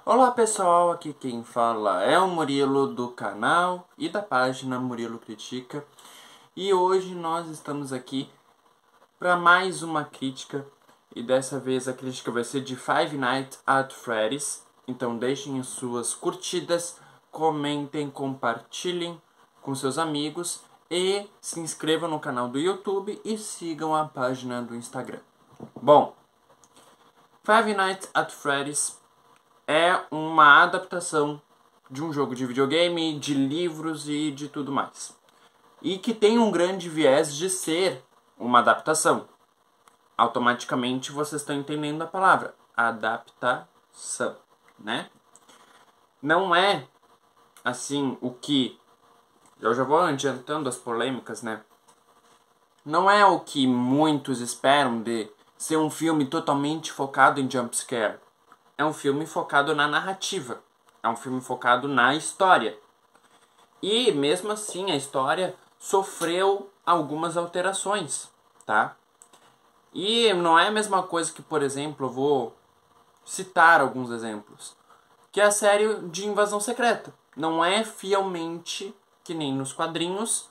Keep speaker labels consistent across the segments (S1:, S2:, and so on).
S1: Olá pessoal, aqui quem fala é o Murilo do canal e da página Murilo Critica. E hoje nós estamos aqui para mais uma crítica. E dessa vez a crítica vai ser de Five Nights at Freddy's. Então deixem as suas curtidas, comentem, compartilhem com seus amigos e se inscrevam no canal do YouTube e sigam a página do Instagram. Bom, Five Nights at Freddy's é uma adaptação de um jogo de videogame, de livros e de tudo mais. E que tem um grande viés de ser uma adaptação. Automaticamente vocês estão entendendo a palavra adaptação, né? Não é assim o que... Eu já vou adiantando as polêmicas, né? Não é o que muitos esperam de ser um filme totalmente focado em jumpscare. É um filme focado na narrativa. É um filme focado na história. E, mesmo assim, a história sofreu algumas alterações, tá? E não é a mesma coisa que, por exemplo, eu vou citar alguns exemplos, que é a série de Invasão Secreta. Não é fielmente que nem nos quadrinhos,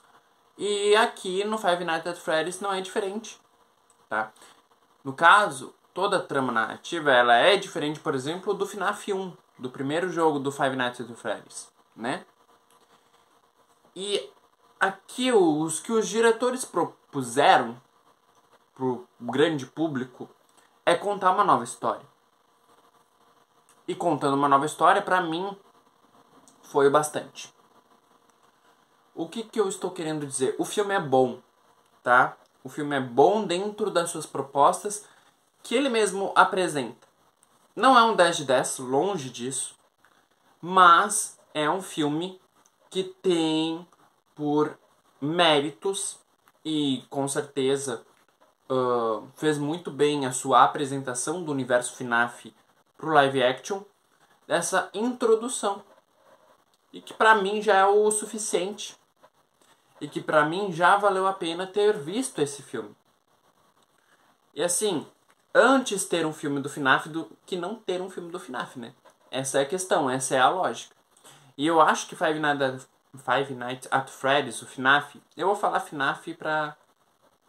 S1: e aqui no Five Nights at Freddy's não é diferente, tá? No caso, toda a trama narrativa ela é diferente, por exemplo, do FNAF 1, do primeiro jogo do Five Nights at Freddy's, né? E aqui os que os diretores propuseram pro grande público é contar uma nova história. E contando uma nova história, pra mim, foi o bastante. O que eu estou querendo dizer? O filme é bom, tá? O filme é bom dentro das suas propostas que ele mesmo apresenta. Não é um 10 de 10, longe disso, mas é um filme que tem por méritos e com certeza fez muito bem a sua apresentação do universo FNAF pro live action, dessa introdução. E que pra mim já é o suficiente. E que pra mim já valeu a pena ter visto esse filme. E assim, antes ter um filme do FNAF do que não ter um filme do FNAF, né? Essa é a questão, essa é a lógica. E eu acho que Five Nights at Freddy's, o FNAF, eu vou falar FNAF pra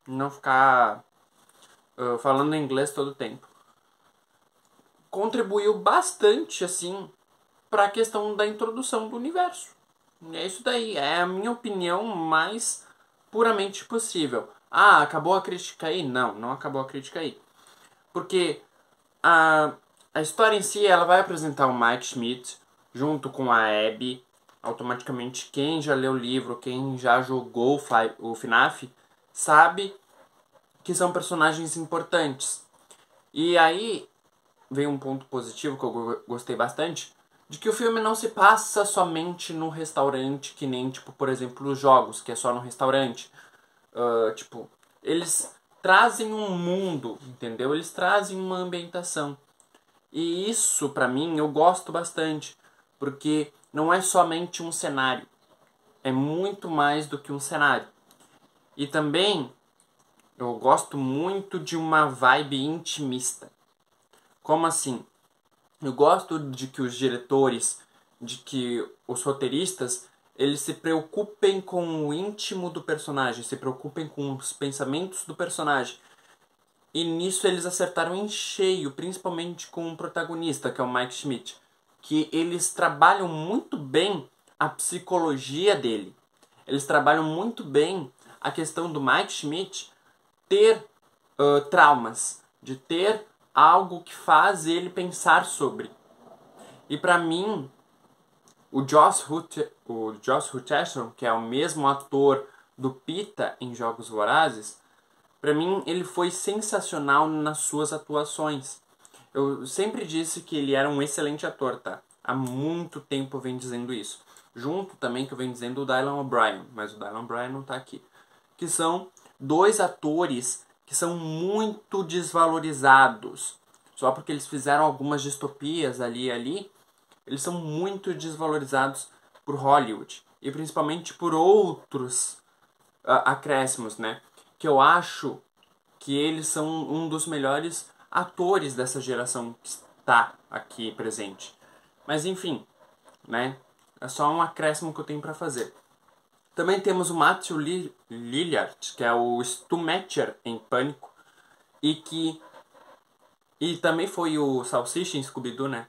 S1: não ficar falando inglês todo o tempo, contribuiu bastante, assim, para a questão da introdução do universo. É isso daí, é a minha opinião mais puramente possível. Ah, acabou a crítica aí? Não, não acabou a crítica aí. Porque a história em si, ela vai apresentar o Mike Schmidt junto com a Abby. Automaticamente, quem já leu o livro, quem já jogou o FNAF, sabe que são personagens importantes. E aí vem um ponto positivo que eu gostei bastante, de que o filme não se passa somente no restaurante, que nem, tipo, por exemplo, os jogos, que é só no restaurante. Tipo, eles trazem um mundo, entendeu? Eles trazem uma ambientação. E isso, pra mim, eu gosto bastante, porque não é somente um cenário. É muito mais do que um cenário. E também, eu gosto muito de uma vibe intimista. Como assim? Eu gosto de que os diretores, de que os roteiristas, eles se preocupem com o íntimo do personagem, se preocupem com os pensamentos do personagem. E nisso eles acertaram em cheio, principalmente com o protagonista, que é o Mike Schmidt. Que eles trabalham muito bem a psicologia dele. Eles trabalham muito bem a questão do Mike Schmidt ter traumas, de ter algo que faz ele pensar sobre. E pra mim, o Josh Hutcherson, que é o mesmo ator do Pita em Jogos Vorazes, pra mim ele foi sensacional nas suas atuações. Eu sempre disse que ele era um excelente ator, tá? Há muito tempo eu venho dizendo isso. Junto também que eu venho dizendo o Dylan O'Brien, mas o Dylan O'Brien não tá aqui. Que são dois atores que são muito desvalorizados. Só porque eles fizeram algumas distopias ali e ali, eles são muito desvalorizados por Hollywood. E principalmente por outros acréscimos, né? Que eu acho que eles são um dos melhores atores dessa geração que está aqui presente. Mas enfim, né? É só um acréscimo que eu tenho pra fazer. Também temos o Matthew Lillard, que é o Stumecher em Pânico, e também foi o Salsicha em Scooby-Doo, né?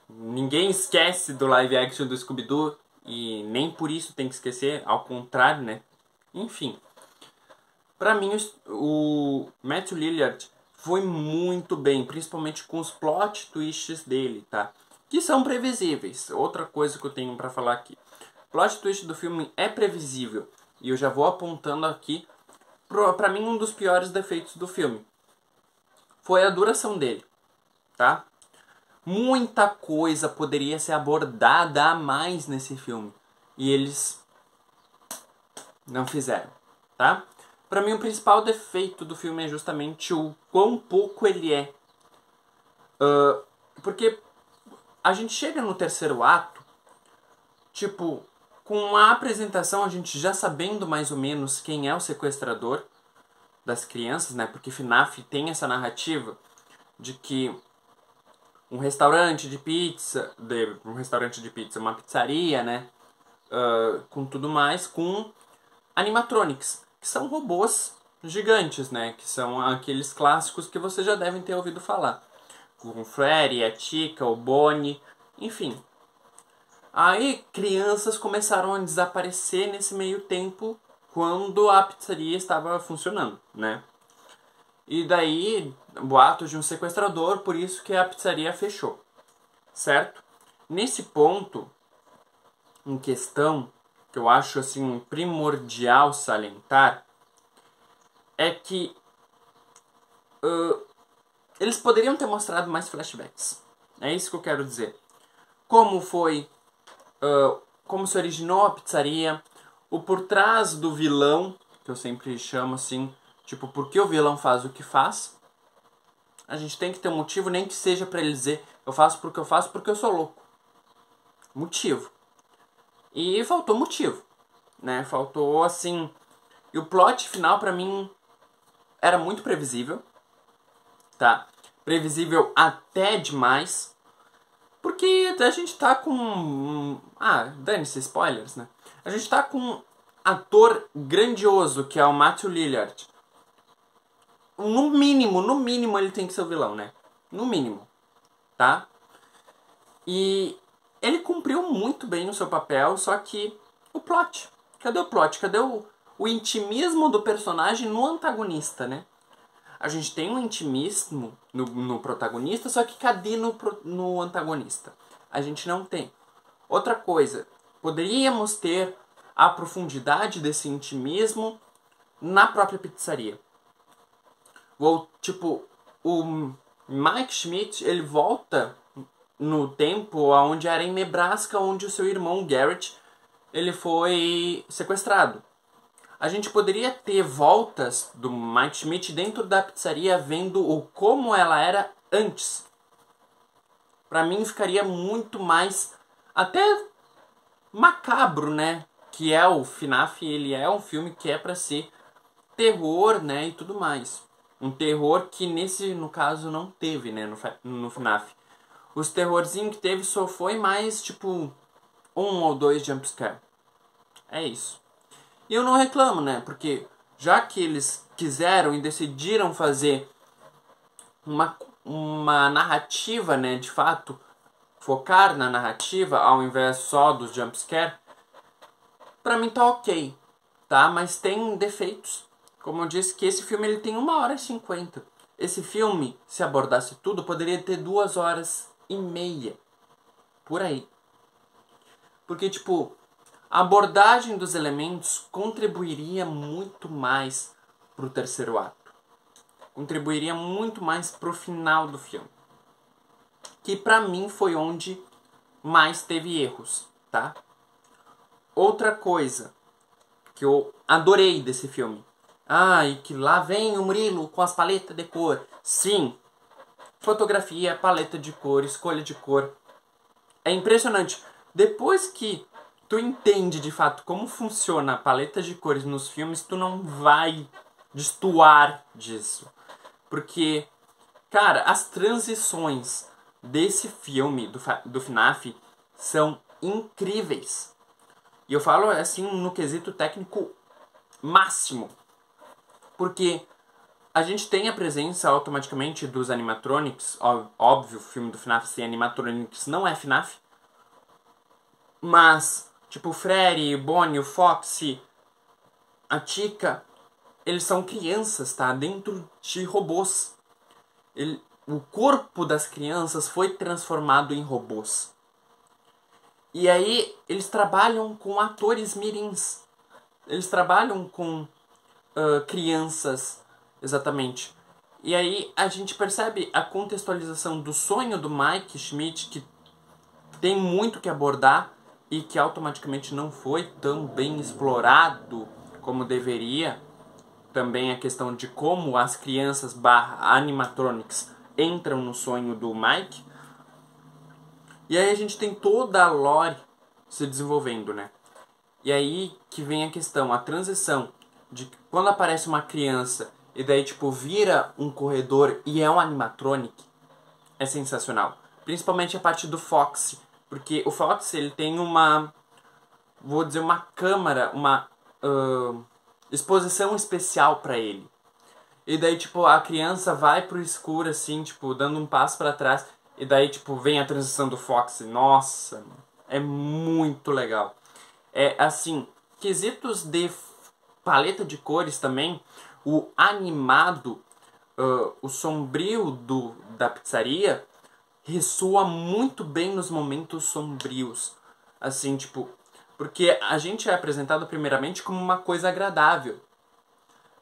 S1: Ninguém esquece do live action do Scooby-Doo, e nem por isso tem que esquecer, ao contrário, né? Enfim, pra mim o Matthew Lillard foi muito bem, principalmente com os plot twists dele, tá? Que são previsíveis. Outra coisa que eu tenho pra falar aqui. O plot twist do filme é previsível, e eu já vou apontando aqui pra mim um dos piores defeitos do filme. Foi a duração dele, tá? Muita coisa poderia ser abordada a mais nesse filme. E eles não fizeram, tá? Pra mim, o principal defeito do filme é justamente o quão pouco ele é. Porque a gente chega no terceiro ato, tipo, com a apresentação, a gente já sabendo mais ou menos quem é o sequestrador das crianças, né? Porque FNAF tem essa narrativa de que um restaurante de pizza, uma pizzaria, né? Com tudo mais, com animatronics, que são robôs gigantes, né? Que são aqueles clássicos que vocês já devem ter ouvido falar. Com o Freddy, a Chica, o Bonnie, enfim. Aí crianças começaram a desaparecer nesse meio tempo quando a pizzaria estava funcionando, né? E daí, boatos de um sequestrador, por isso que a pizzaria fechou, certo? Nesse ponto, em questão, que eu acho assim primordial salientar, é que eles poderiam ter mostrado mais flashbacks. É isso que eu quero dizer. Como foi, como se originou a pizzaria, o por trás do vilão, que eu sempre chamo assim, tipo, por que o vilão faz o que faz. A gente tem que ter um motivo, nem que seja pra ele dizer, eu faço porque eu sou louco. Motivo. E faltou motivo, né? Faltou, assim... E o plot final, pra mim, era muito previsível, tá? Previsível até demais. Porque a gente tá com... dane-se, spoilers, né? A gente tá com um ator grandioso, que é o Matthew Lillard. No mínimo ele tem que ser o vilão, né? No mínimo, tá? E ele cumpriu muito bem no seu papel, só que o plot. Cadê o plot? Cadê o intimismo do personagem no antagonista, né? A gente tem um intimismo no protagonista, só que cadê no antagonista? A gente não tem. Outra coisa, poderíamos ter a profundidade desse intimismo na própria pizzaria. Tipo, o Mike Schmidt, ele volta no tempo onde era em Nebraska, onde o seu irmão Garrett, ele foi sequestrado. A gente poderia ter voltas do Mike Schmidt dentro da pizzaria vendo como ela era antes. Pra mim ficaria muito mais até macabro, né? Que é o FNAF, ele é um filme que é pra ser terror, né, e tudo mais. Um terror que no caso não teve, né, no FNAF. Os terrorzinhos que teve só foi mais tipo 1 ou 2 jumpscare. É isso. E eu não reclamo, né? Porque já que eles quiseram e decidiram fazer uma narrativa, né? De fato, focar na narrativa ao invés só dos jumpscare, pra mim tá ok, tá? Mas tem defeitos. Como eu disse, que esse filme ele tem 1h50. Esse filme, se abordasse tudo, poderia ter 2h30. Por aí. Porque, tipo, a abordagem dos elementos contribuiria muito mais pro terceiro ato. Contribuiria muito mais pro final do filme. Que pra mim foi onde mais teve erros, tá? Outra coisa que eu adorei desse filme. E que lá vem o Murilo com as paletas de cor. Sim, fotografia, paleta de cor, escolha de cor. É impressionante. Depois que tu entende de fato como funciona a paleta de cores nos filmes, tu não vai destoar disso. Porque, cara, as transições desse filme, do FNAF, são incríveis. E eu falo assim no quesito técnico máximo. Porque a gente tem a presença automaticamente dos animatronics. Óbvio, o filme do FNAF sem animatronics não é FNAF. Mas, tipo, o Freddy, o Bonnie, o Foxy, a Chica, eles são crianças, tá? Dentro de robôs. O corpo das crianças foi transformado em robôs. E aí, eles trabalham com atores mirins. Eles trabalham com crianças, exatamente. E aí, a gente percebe a contextualização do sonho do Mike Schmidt, que tem muito que abordar e que automaticamente não foi tão bem explorado como deveria. Também a questão de como as crianças / animatronics entram no sonho do Mike. E aí a gente tem toda a lore se desenvolvendo, né? E aí que vem a questão, a transição de quando aparece uma criança e daí tipo vira um corredor e é um animatronic, é sensacional. Principalmente a parte do Foxy, porque o Foxy ele tem uma, vou dizer, uma câmara, uma exposição especial pra ele. E daí, tipo, a criança vai pro escuro, assim, tipo, dando um passo pra trás. E daí, tipo, vem a transição do Foxy. Nossa, é muito legal. É, assim, quesitos de paleta de cores também. O animado, o sombrio da pizzaria ressoa muito bem nos momentos sombrios. Assim, tipo, porque a gente é apresentado primeiramente como uma coisa agradável.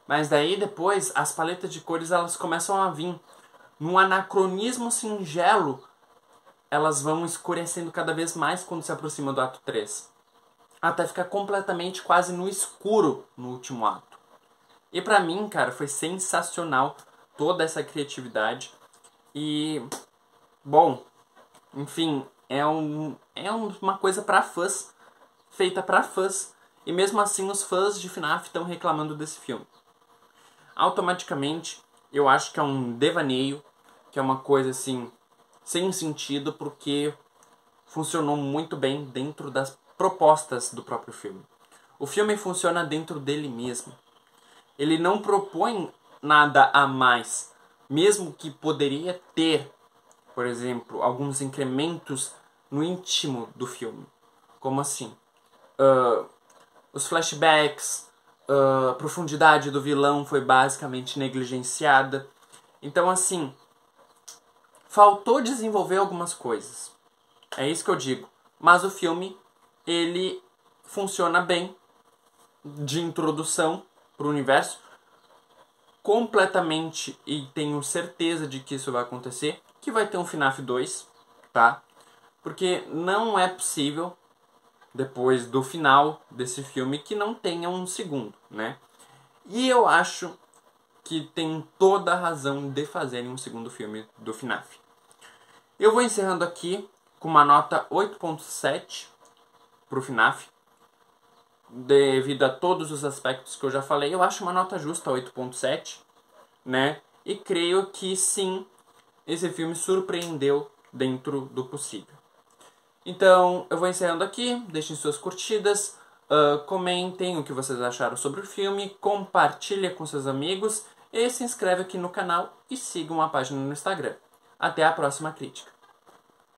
S1: Mas daí depois as paletas de cores elas começam a vir. Num anacronismo singelo, elas vão escurecendo cada vez mais quando se aproxima do ato 3. Até ficar completamente quase no escuro no último ato. E pra mim, cara, foi sensacional toda essa criatividade. E, bom, enfim, é uma coisa pra fãs, feita pra fãs. E mesmo assim os fãs de FNAF estão reclamando desse filme. Automaticamente, eu acho que é um devaneio, que é uma coisa assim, sem sentido, porque funcionou muito bem dentro das propostas do próprio filme. O filme funciona dentro dele mesmo. Ele não propõe nada a mais, mesmo que poderia ter, por exemplo, alguns incrementos no íntimo do filme. Como assim? Os flashbacks, a profundidade do vilão foi basicamente negligenciada. Então, assim, faltou desenvolver algumas coisas. É isso que eu digo. Mas o filme, ele funciona bem de introdução para o universo. Completamente, e tenho certeza de que isso vai acontecer, que vai ter um FNAF 2, tá? Porque não é possível, depois do final desse filme, que não tenha um segundo, né? E eu acho que tem toda a razão de fazerem um segundo filme do FNAF. Eu vou encerrando aqui com uma nota 8.7 pro FNAF. Devido a todos os aspectos que eu já falei, eu acho uma nota justa, 8.7, né? E creio que sim, esse filme surpreendeu dentro do possível. Então, eu vou encerrando aqui, deixem suas curtidas, comentem o que vocês acharam sobre o filme, compartilhem com seus amigos e se inscreve aqui no canal e sigam a página no Instagram. Até a próxima crítica.